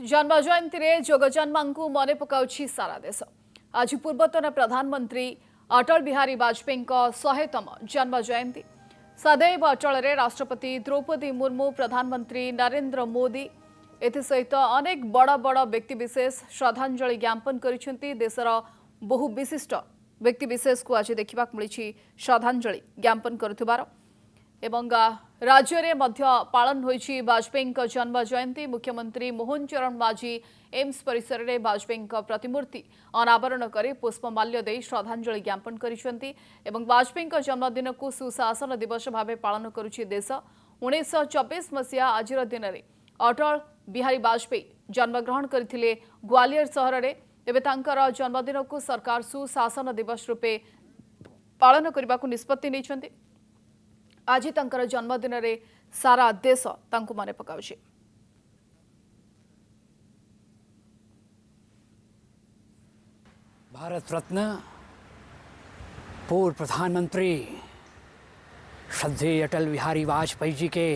जन्म जयंती रे जोगजन्मांकु मने पकाउछि सारा देश। आज पूर्वतन प्रधानमंत्री अटल बिहारी वाजपेयी 100तम जन्म जयंती। सदैव अटल रे राष्ट्रपति द्रौपदी मुर्मू, प्रधानमंत्री नरेंद्र मोदी एसहित अनेक बड़ बड़ व्यक्तिविशेष श्रद्धांजलि ज्ञापन करिसेंती। देशर बहु विशिष्ट व्यक्तिविशेष को आज देखा मिली श्रद्धांजलि ज्ञापन करुथिबार एवं राज्य में मध्य पालन होइछि वाजपेयी जन्म जयंती। मुख्यमंत्री मोहन चरण माझी एम्स परिसर में वाजपेयी प्रतिमूर्ति अनावरण कर पुष्पमाल्य दे श्रद्धांजलि ज्ञापन करिसेंती एवं वाजपेयी जन्मदिन को सुशासन दिवस भाव पालन करुछि देश। 1924 मसीहा आज दिन में अटल बिहारी वाजपेयी जन्मग्रहण करथिले ग्वालियर सहर में। एबे तांकर जन्मदिन को सरकार सुशासन दिवस रूपे पालन करने को निष्पत्ति नैछंती। आज तांकर जन्मदिन रे सारा देश तांको मने पकाउछि। भारत रत्न पूर्व प्रधानमंत्री श्रद्धेय अटल बिहारी वाजपेयी जी के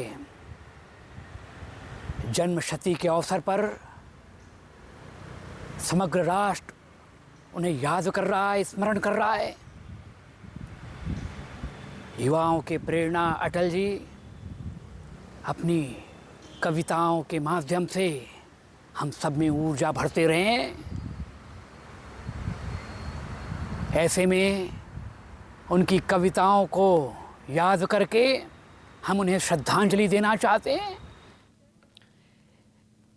जन्म शती के अवसर पर समग्र राष्ट्र उन्हें याद कर रहा है, स्मरण कर रहा है। युवाओं के प्रेरणा अटल जी अपनी कविताओं के माध्यम से हम सब में ऊर्जा भरते रहे। ऐसे में उनकी कविताओं को याद करके हम उन्हें श्रद्धांजलि देना चाहते हैं।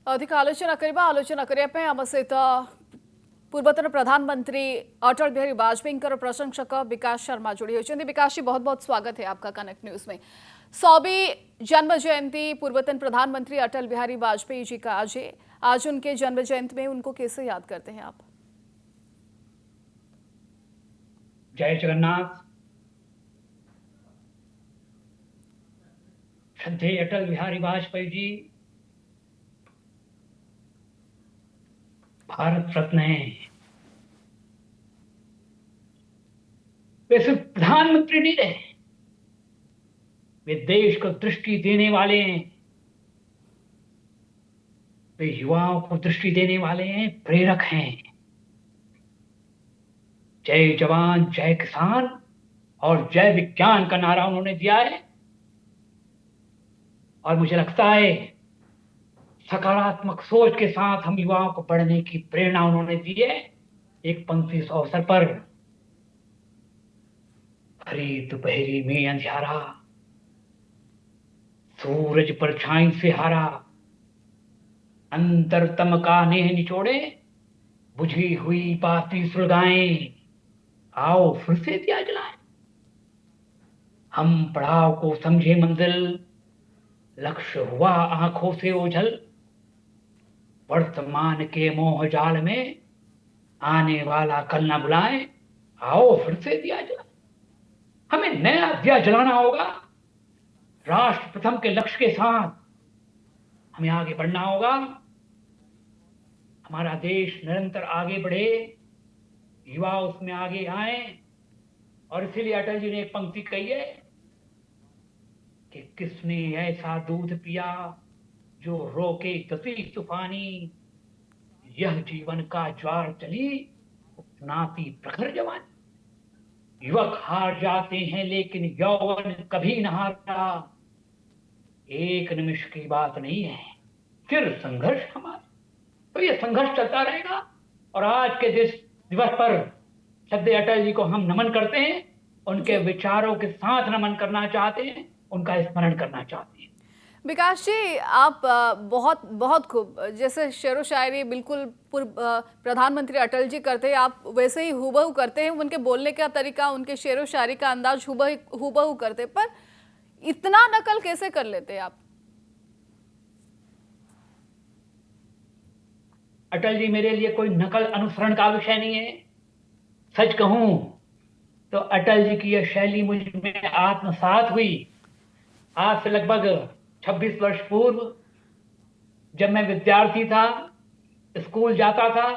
अधिक आलोचना करने आम सहित पूर्वतन प्रधानमंत्री अटल बिहारी वाजपेयी प्रशंसक विकास शर्मा जोड़ी होती। विकास जी, बहुत बहुत स्वागत है आपका कनेक्ट न्यूज में। 100वीं जन्म जयंती पूर्वतन प्रधानमंत्री अटल बिहारी वाजपेयी जी का आज है। आज उनके जन्म जयंती में उनको कैसे याद करते हैं आप? जय जगन्नाथ। श्रद्धेय अटल बिहारी वाजपेयी जी भारत रत्न हैं। वे सिर्फ प्रधानमंत्री नहीं रहे, वे देश को दृष्टि देने वाले हैं, वे युवाओं को दृष्टि देने वाले हैं, प्रेरक हैं। जय जवान जय किसान और जय विज्ञान का नारा उन्होंने दिया है। और मुझे लगता है सकारात्मक सोच के साथ हम युवाओं को पढ़ने की प्रेरणा उन्होंने दी है। एक पंक्ति इस अवसर पर, हरी दोपहरी में अंधियारा, सूरज परछाई से हारा, अंतरतम का नेह निचोड़े, बुझी हुई बाती सुलगाएं, आओ फिर से दिया जलाएं। हम पड़ाव को समझे मंजिल, लक्ष्य हुआ आंखों से ओझल, वर्तमान के मोह जाल में आने वाला कल ना बुलाए, आओ फिर से दिया जलाएं। हमें नया दिया जलाना होगा। राष्ट्र प्रथम के लक्ष्य के साथ हमें आगे बढ़ना होगा। हमारा देश निरंतर आगे बढ़े, युवा उसमें आगे आए। और इसीलिए अटल जी ने एक पंक्ति कही है कि किसने ऐसा दूध पिया जो रोके गति तूफानी, यह जीवन का ज्वार चली उपनाती प्रखर जवानी। युवक हार जाते हैं लेकिन यौवन कभी न हारता, एक निमिष की बात नहीं है, फिर संघर्ष हमारा। तो ये संघर्ष चलता रहेगा। और आज के दिवस पर श्रद्धेय अटल जी को हम नमन करते हैं, उनके विचारों के साथ नमन करना चाहते हैं, उनका स्मरण करना चाहते हैं। विकास जी, आप बहुत बहुत खूब, जैसे शेरो शायरी बिल्कुल प्रधानमंत्री अटल जी करते हैं, आप वैसे ही हुबहू करते हैं। उनके बोलने का तरीका, उनके शेरो शायरी का अंदाज हुबहू करते, पर इतना नकल कैसे कर लेते हैं आप? अटल जी मेरे लिए कोई नकल अनुसरण का विषय नहीं है। सच कहूं तो अटल जी की यह शैली मुझ में आत्मसात हुई आज से लगभग 26 वर्ष पूर्व, जब मैं विद्यार्थी था, स्कूल जाता था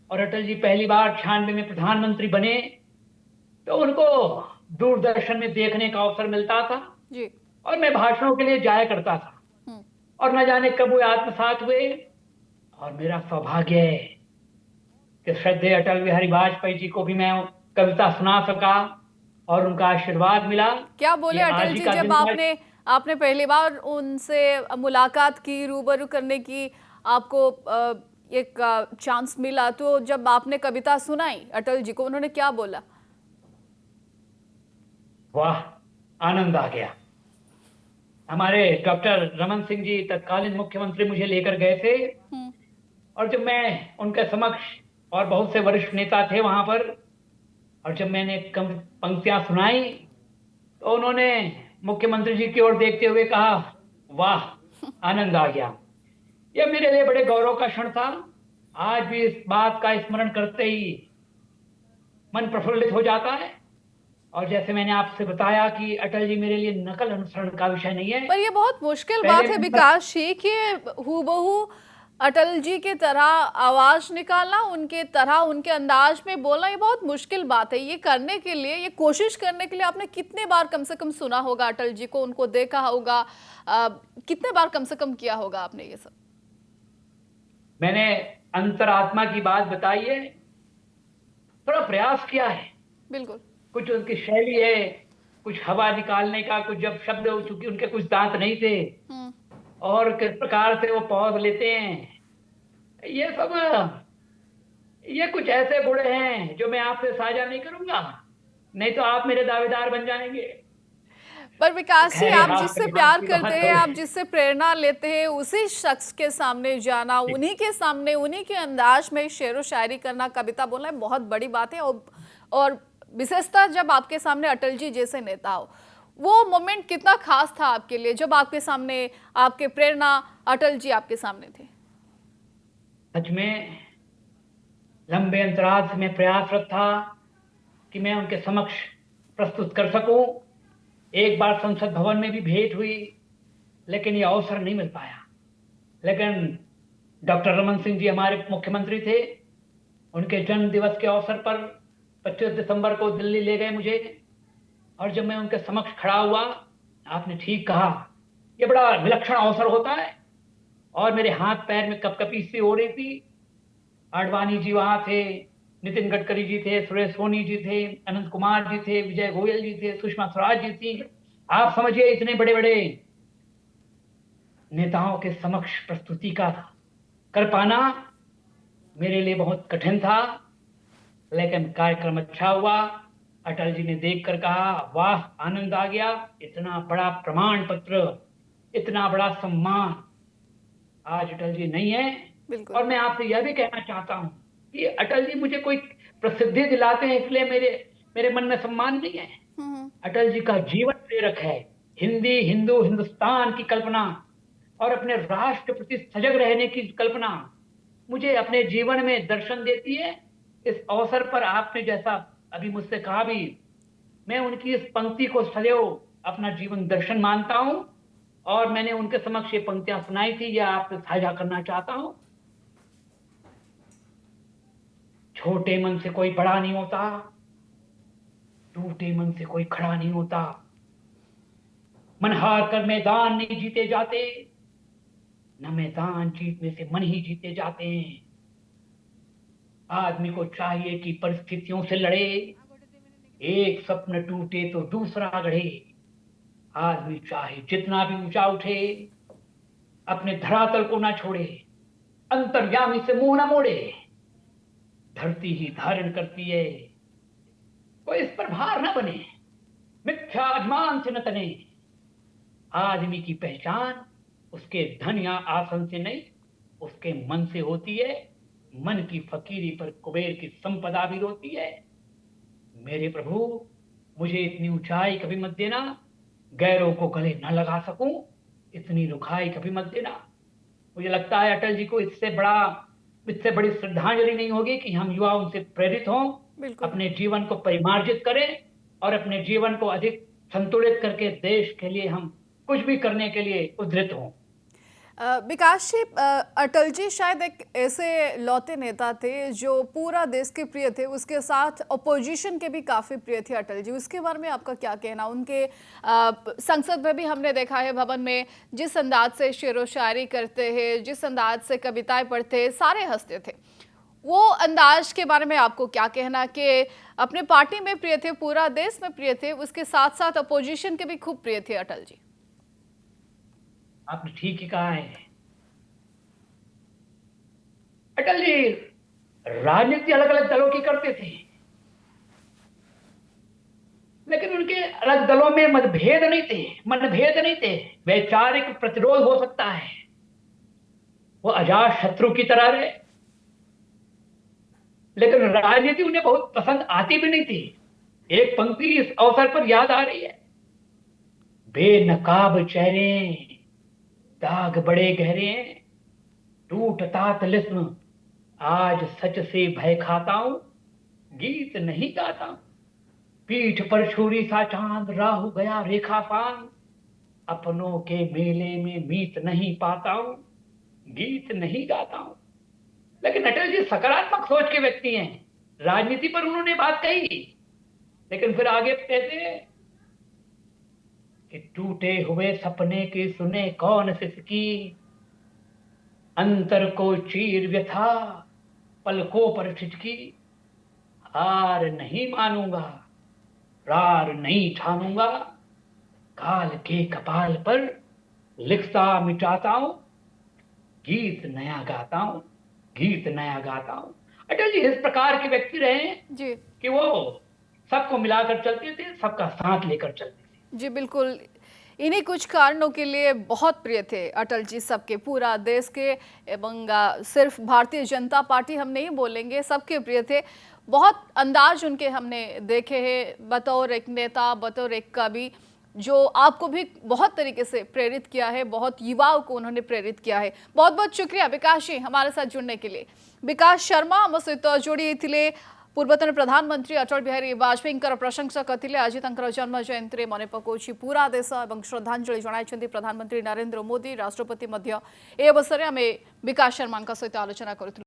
और अटल जी पहली बार 96 में प्रधानमंत्री बने, तो उनको दूरदर्शन में देखने का अवसर मिलता था जी। और मैं भाषणों के लिए जाया करता था। और न जाने कब वो आत्मसात हुए और मेरा सौभाग्य है कि श्रद्धेय अटल बिहारी वाजपेयी जी को भी मैं कविता सुना सका और उनका आशीर्वाद मिला। क्या बोले ये आज अटल ही जी का जब दिन था। आपने आपने पहली बार उनसे मुलाकात की, रूबरू करने की आपको एक चांस मिला, तो जब आपने कविता सुनाई अटल जी को, उन्होंने क्या बोला? वाह, आनंद आ गया। हमारे डॉक्टर रमन सिंह जी तत्कालीन मुख्यमंत्री मुझे लेकर गए थे, हम्म। और जब मैं उनके समक्ष, और बहुत से वरिष्ठ नेता थे वहां पर, और जब मैंने पंक्तियां सुनाई तो उन्होंने मुख्यमंत्री जी की ओर देखते हुए कहा, वाह, आनंद आ गया। यह मेरे लिए बड़े गौरव का क्षण था। आज भी इस बात का स्मरण करते ही मन प्रफुल्लित हो जाता है। और जैसे मैंने आपसे बताया कि अटल जी मेरे लिए नकल अनुसरण का विषय नहीं है। पर ये बहुत मुश्किल बात पहले है नंबर विकास जी कि हूबहू अटल जी की तरह आवाज निकालना, उनके तरह उनके अंदाज में बोलना, ये बहुत मुश्किल बात है। ये करने के लिए, ये कोशिश करने के लिए आपने कितने बार कम से कम सुना होगा अटल जी को, उनको देखा होगा, कितने बार कम से कम किया होगा आपने ये सब? मैंने अंतरात्मा की बात बताई है, थोड़ा प्रयास किया है। बिल्कुल। कुछ उनकी शैली है, कुछ हवा निकालने का, कुछ जब शब्द, चूंकि उनके कुछ दांत नहीं थे, हम्म। और किस प्रकार से वो पौध लेते हैं, ये सब, ये कुछ ऐसे गुण हैं जो मैं आपसे साझा नहीं करूंगा, नहीं तो आप मेरे दावेदार बन जाएंगे। पर तो विकास जी, खैर, आप आपके जिससे यहाँ प्यार की करते बात हैं, तो आप जिससे प्रेरणा लेते हैं, उसी शख्स के सामने जाना, उन्हीं के सामने, उन्हीं के अंदाज में शेरो शायरी करना, कविता बोलना बहुत बड़ी बात है। और विशेषतः जब आपके सामने अटल जी जैसे नेता हो, वो मोमेंट कितना खास था आपके लिए जब आपके सामने, आपके प्रेरणा अटल जी आपके सामने थे? सच में लंबे अंतराल से मैं प्रयासरत था कि मैं उनके समक्ष प्रस्तुत कर सकूं। एक बार संसद भवन में भी भेंट हुई, लेकिन ये अवसर नहीं मिल पाया। लेकिन डॉक्टर रमन सिंह जी हमारे मुख्यमंत्री थे, उनके जन्म दिवस के अवसर पर 25 दिसंबर को दिल्ली ले गए मुझे, और जब मैं उनके समक्ष खड़ा हुआ, आपने ठीक कहा, ये बड़ा विलक्षण अवसर होता है। और मेरे हाथ पैर में कपकपी सी हो रही थी। आडवाणी जी वहां थे, नितिन गडकरी जी थे, सुरेश सोनी जी थे, अनंत कुमार जी थे, विजय गोयल जी थे, सुषमा स्वराज जी थी। आप समझिए, इतने बड़े बड़े नेताओं के समक्ष प्रस्तुति का कर पाना मेरे लिए बहुत कठिन था। लेकिन कार्यक्रम अच्छा हुआ। अटल जी ने देखकर कहा, वाह, आनंद आ गया। इतना बड़ा प्रमाण पत्र, इतना बड़ा सम्मान आज अटल जी नहीं है। बिल्कुल। और मैं आपसे यह भी कहना चाहता हूं कि अटल जी मुझे कोई प्रसिद्धि दिलाते हैं इसलिए मेरे मेरे मन में सम्मान नहीं है। हम्म। अटल जी का जीवन प्रेरक है। हिंदी, हिंदू, हिंदुस्तान की कल्पना और अपने राष्ट्र के प्रति सजग रहने की कल्पना मुझे अपने जीवन में दर्शन देती है। इस अवसर पर आपने जैसा अभी मुझसे कहा भी, मैं उनकी इस पंक्ति को सदैव अपना जीवन दर्शन मानता हूं, और मैंने उनके समक्ष ये पंक्तियां सुनाई थी, यह आपसे साझा करना चाहता हूं। छोटे मन से कोई बड़ा नहीं होता, टूटे मन से कोई खड़ा नहीं होता, मन हार कर मैदान नहीं जीते जाते, न मैदान जीतने से मन ही जीते जाते हैं। आदमी को चाहिए कि परिस्थितियों से लड़े, एक स्वप्न टूटे तो दूसरा गढ़े। आदमी चाहे जितना भी ऊंचा उठे, अपने धरातल को ना छोड़े, अंतर्यामी से मुंह ना मोड़े। धरती ही धारण करती है, कोई इस पर भार ना बने, मिथ्या अभिमान से न तने। आदमी की पहचान उसके धन या आसन से नहीं, उसके मन से होती है। मन की फकीरी पर कुबेर की संपदा भी रोती है। मेरे प्रभु, मुझे इतनी ऊंचाई कभी मत देना, गैरों को गले न लगा सकूं, इतनी रुखाई कभी मत देना। मुझे लगता है अटल जी को इससे बड़ी श्रद्धांजलि नहीं होगी कि हम युवा उनसे प्रेरित हों, बिल्कुल। अपने जीवन को परिमार्जित करें, और अपने जीवन को अधिक संतुलित करके देश के लिए हम कुछ भी करने के लिए उद्यत हों। विकास जी, अटल जी शायद एक ऐसे लौते नेता थे जो पूरा देश के प्रिय थे, उसके साथ अपोजिशन के भी काफ़ी प्रिय थे अटल जी। उसके बारे में आपका क्या कहना? उनके संसद में भी हमने देखा है, भवन में जिस अंदाज से शेरो शायरी करते हैं, जिस अंदाज से कविताएं पढ़ते हैं, सारे हंसते थे। वो अंदाज के बारे में आपको क्या कहना कि अपने पार्टी में प्रिय थे, पूरा देश में प्रिय थे, उसके साथ साथ अपोजिशन के भी खूब प्रिय थे अटल जी? आपने ठीक ही कहा है। अटल जी राजनीति अलग अलग दलों की करते थे, लेकिन उनके अलग दलों में मतभेद नहीं थे, मनभेद नहीं थे। वैचारिक प्रतिरोध हो सकता है, वो अजात शत्रु की तरह रहे, लेकिन राजनीति उन्हें बहुत पसंद आती भी नहीं थी। एक पंक्ति इस अवसर पर याद आ रही है, बेनकाब चेहरे, दाग बड़े गहरे, टूटता तिलिस्म, आज सच से भय खाता हूं, गीत नहीं गाता हूं। पीठ पर छुरी सा चांद, राहु गया रेखा पान, अपनों के मेले में मीत नहीं पाता हूं, गीत नहीं गाता हूं। लेकिन अटल जी सकारात्मक सोच के व्यक्ति हैं। राजनीति पर उन्होंने बात कही, लेकिन फिर आगे कहते कि टूटे हुए सपने की सुने कौन सिसकी, अंतर को चीर व्यथा पलकों पर ठिठकी, हार नहीं मानूंगा, रार नहीं ठानूंगा, काल के कपाल पर लिखता मिटाता हूं, गीत नया गाता हूं, गीत नया गाता हूं। अटल जी इस प्रकार के व्यक्ति रहे जी कि वो सबको मिलाकर चलते थे, सबका साथ लेकर चलते थे। जी बिल्कुल। इन्हीं कुछ कारणों के लिए बहुत प्रिय थे अटल जी सबके, पूरा देश के, एवं सिर्फ भारतीय जनता पार्टी हम नहीं बोलेंगे, सबके प्रिय थे। बहुत अंदाज उनके हमने देखे हैं बतौर एक नेता, बतौर एक कवि, जो आपको भी बहुत तरीके से प्रेरित किया है, बहुत युवाओं को उन्होंने प्रेरित किया है। बहुत बहुत शुक्रिया विकास जी हमारे साथ जुड़ने के लिए। विकास शर्मा आम सहित जोड़ी थे पूर्वतन प्रधानमंत्री अटल बिहारी वाजपेयी प्रशंसा करते। आज जन्म जयंती मन पकाउछि पूरा देश और श्रद्धांजलि जणाइछन्ति प्रधानमंत्री नरेंद्र मोदी, राष्ट्रपति मध्य। ए अवसर में आम विकास शर्मा सहित आलोचना करूँ।